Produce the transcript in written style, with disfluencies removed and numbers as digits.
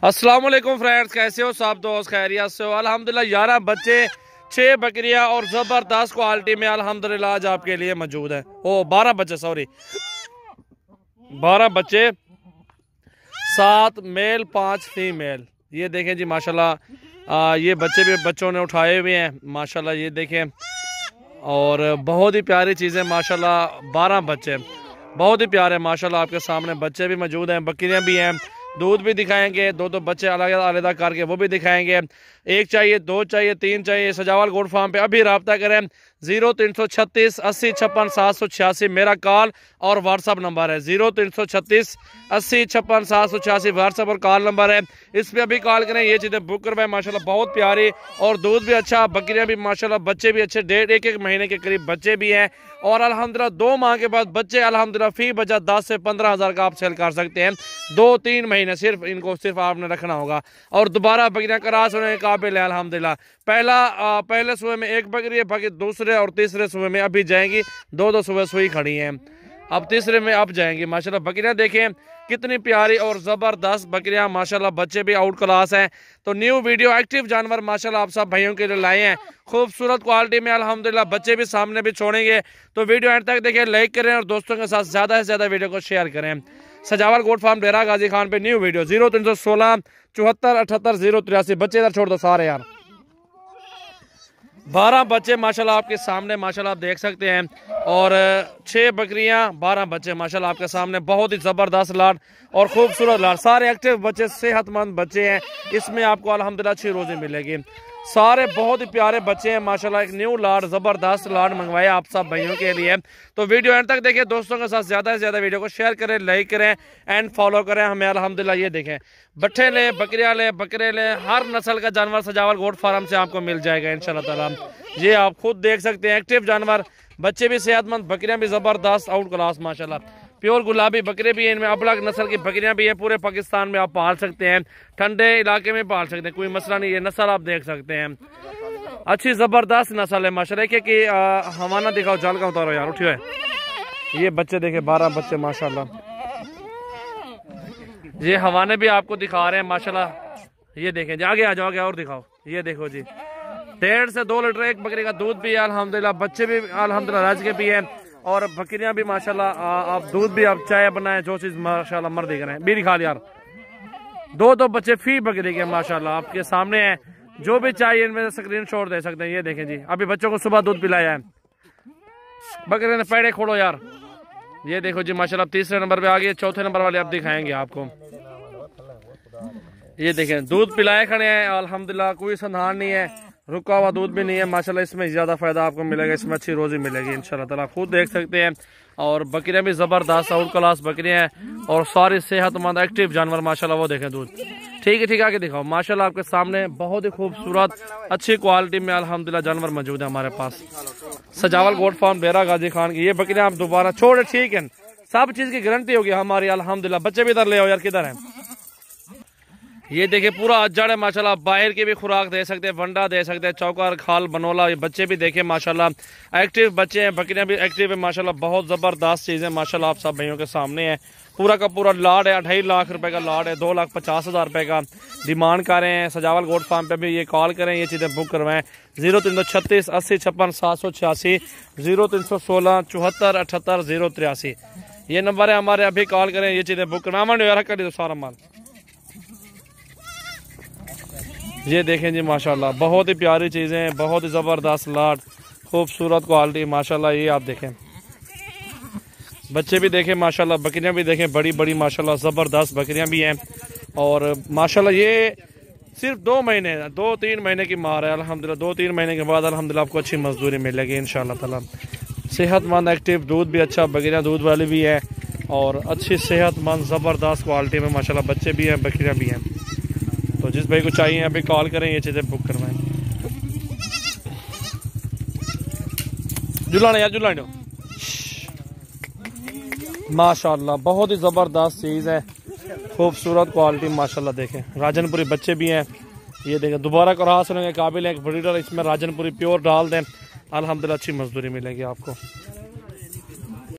अस्सलाम वालेकुम फ्रेंड्स, कैसे हो सब दोस्त? खैरियत से हो? अल्हम्दुलिल्लाह 11 बच्चे 6 बकरियां और ज़बरदस्त क्वालिटी में अल्हम्दुलिल्लाह आज आपके लिए मौजूद है। ओ 12 बच्चे, सॉरी 12 बच्चे, 7 मेल 5 फीमेल। ये देखें जी माशाल्लाह, ये बच्चे भी बच्चों ने उठाए हुए हैं माशाल्लाह, ये देखें। और बहुत ही प्यारी चीज़ें माशाल्लाह, 12 बच्चे बहुत ही प्यारे माशाल्लाह। आपके सामने बच्चे भी मौजूद हैं, बकरियां भी हैं, दूध भी दिखाएंगे। दो बच्चे अलग अलग करके वो भी दिखाएंगे। 1 चाहिए, 2 चाहिए, 3 चाहिए, सजावल गोट फार्म पे अभी रब्ता करें। 0336 80 56 786 मेरा कॉल और व्हाट्सअप नंबर है। 0336 80 56 786 व्हाट्सअप और कॉल नंबर है। इस पर अभी कॉल करें, ये चीज़ें बुक करवाएं। माशाल्लाह बहुत प्यारी, और दूध भी अच्छा, बकरियां भी माशाल्लाह, बच्चे भी अच्छे, 1.5 महीने के करीब बच्चे भी हैं। और अल्हम्दुलिल्लाह 2 माह के बाद बच्चे अल्हम्दुलिल्लाह फी बचा 10 से 15 हज़ार का आप सेल कर सकते हैं। 2-3 महीने सिर्फ इनको आपने रखना होगा। और दोबारा बकरियां क्रॉस होने के काबिल है अल्हम्दुलिल्लाह। पहले सुबह में 1 बकरी है, बाकी दूसरे और तीसरे सुबह में अभी जाएंगी। 2 सुबह सुई खड़ी हैं, अब तीसरे में अब जाएंगी माशाल्लाह। बकरियां देखें कितनी प्यारी और ज़बरदस्त बकरियां माशाल्लाह, बच्चे भी आउट क्लास हैं। तो न्यू वीडियो एक्टिव जानवर माशाल्लाह आप सब भाइयों के लिए लाए हैं, खूबसूरत क्वालिटी में अल्हम्दुलिल्लाह। बच्चे भी सामने भी छोड़ेंगे, तो वीडियो एंड तक देखें, लाइक करें और दोस्तों के साथ ज़्यादा से ज़्यादा वीडियो को शेयर करें। सजावल गोट फार्म डेरा गाजी खान पे न्यू वीडियो 0316 74 78 083। बच्चे इधर छोड़ दो सारे यार। 12 बच्चे माशाल्लाह आपके सामने माशाल्लाह आप देख सकते हैं। और 6 बकरियां, 12 बच्चे माशाल्लाह आपके सामने, बहुत ही ज़बरदस्त लाड और खूबसूरत लाड। सारे एक्टिव बच्चे, सेहतमंद बच्चे हैं। इसमें आपको अल्हम्दुलिल्लाह अच्छी रोज़ी मिलेगी। सारे बहुत ही प्यारे बच्चे हैं माशाल्लाह। एक न्यू लाड, ज़बरदस्त लाड मंगवाया आप सब भाइयों के लिए। तो वीडियो एंड तक देखें, दोस्तों के साथ ज़्यादा से ज़्यादा वीडियो को शेयर करें, लाइक करें एंड फॉलो करें हमें अल्हम्दुलिल्लाह। ये देखें, बट्ठे ले, बकरियां ले, बकरे ले, हर नस्ल का जानवर सजावल गोट फार्म से आपको मिल जाएगा इंशाल्लाह ताला। ये आप खुद देख सकते हैं, एक्टिव जानवर, बच्चे भी सेहतमंद, बकरियां भी ज़बरदस्त आउट क्लास माशाल्लाह। प्योर गुलाबी बकरे भी हैं, इनमें अलग नस्ल की बकरियां भी हैं। पूरे पाकिस्तान में आप पाल सकते हैं, ठंडे इलाके में पाल सकते हैं, कोई मसला नहीं। ये नस्ल आप देख सकते हैं, अच्छी ज़बरदस्त नस्ल है माशाल्लाह। एक कि हवाना दिखाओ, जाल का उतारो यार, उठियो है। ये बच्चे देखे, 12 बच्चे माशाल्लाह। ये हवाने भी आपको दिखा रहे हैं माशाल्लाह। ये देखें जी, आगे आ जाओ, आगे और दिखाओ। ये देखो जी, 1.5 से 2 लीटर एक बकरी का दूध भी है अल्हम्दुलिल्लाह। बच्चे भी अल्हम्दुलिल्लाह रज के भी हैं, और बकरियां भी माशाल्लाह। आप दूध भी, आप चाय बनाए, जो चीज़ माशाल्लाह मर्दी करें। बीड़ी खा यार। 2 बच्चे फी बकरी के माशाल्लाह आपके सामने हैं। जो भी चाहिए इनमें स्क्रीन शॉट दे सकते हैं। ये देखें जी, अभी बच्चों को सुबह दूध पिलाया है। बकरे ने पैड़े खोलो यार। ये देखो जी माशाल्लाह, तीसरे नंबर पे आ गए। चौथे नंबर वाले अब दिखाएंगे आपको। ये देखें, दूध पिलाए खड़े हैं अल्हम्दुलिल्लाह, कोई संधान नहीं है, रुका हुआ दूध भी नहीं है माशाल्लाह। इसमें ज़्यादा फायदा आपको मिलेगा, इसमें अच्छी रोजी मिलेगी इंशाल्लाह ताला। खुद देख सकते हैं। और बकरियां भी ज़बरदस्त आउट क्लास बकरियां हैं, और सारी सेहतमंद एक्टिव जानवर माशाल्लाह। वो देखें दूध, ठीक है, ठीक है, आगे दिखाओ माशाल्लाह। आपके सामने बहुत ही खूबसूरत अच्छी क्वालिटी में अल्हम्दुलिल्लाह जानवर मौजूद है हमारे पास। सजावल गोट फार्म डेरा गाजी खान की ये बकरियां आप दोबारा छोड़े, ठीक है, सब चीज़ की गारंटी होगी हमारी अल्हम्दुलिल्लाह। बच्चे भी इधर ले आओ यार, किधर है? ये देखिए पूरा अज्जड़ है माशाल्लाह। बाहर की भी खुराक दे सकते हैं, वंडा दे सकते हैं, चौकार, खाल, बनोला। ये बच्चे भी देखे माशाल्लाह, एक्टिव बच्चे हैं, बकरियां भी एक्टिव है माशाल्लाह। बहुत ज़बरदस्त चीज़ें माशाल्लाह आप सब भाइयों के सामने है। पूरा का पूरा लाड है, 2.5 लाख रुपए का लाड है, 2,50,000 रुपए का डिमांड कर रहे हैं। सजावल गोट फार्म पे भी ये कॉल करें, ये चीज़ें बुक करवाएं। 0336 80 56 786, 0316 74 78 083 ये नंबर है हमारे। अभी कॉल करें, ये चीज़ें बुक करवाएं यार, कर दो सारा माल। ये देखें जी माशाल्लाह, बहुत ही प्यारी चीज़ें, बहुत ही ज़बरदस्त लाड, खूबसूरत क्वालिटी माशाल्लाह। ये आप देखें, बच्चे भी देखें माशाल्लाह, बकरियां भी देखें, बड़ी बड़ी माशाल्लाह ज़बरदस्त बकरियां भी हैं। और माशाल्लाह ये सिर्फ 2 महीने, 2-3 महीने की मार है अल्हम्दुलिल्लाह। 2-3 महीने के बाद अल्हम्दुलिल्लाह आपको अच्छी मजदूरी मिलेगी इंशाल्लाह ताला। सेहतमंद एक्टिव, दूध भी अच्छा, बकरियाँ दूध वाली भी है, और अच्छी सेहतमंद ज़बरदस्त क्वालिटी में माशाल्लाह बच्चे भी हैं, बकरियाँ भी हैं। तो जिस भाई को चाहिए अभी कॉल करें, ये चीज़ें बुक करवाएं। जुलाना यार, जुलाना माशाल्लाह, बहुत ही ज़बरदस्त चीज़ है, खूबसूरत क्वालिटी माशाल्लाह। देखें राजनपुरी बच्चे भी हैं। ये देखें, दोबारा क्रॉस होने के काबिल है, एक ब्रीडर इसमें राजनपुरी प्योर डाल दें, अल्हम्दुलिल्लाह अच्छी मजदूरी मिलेगी आपको।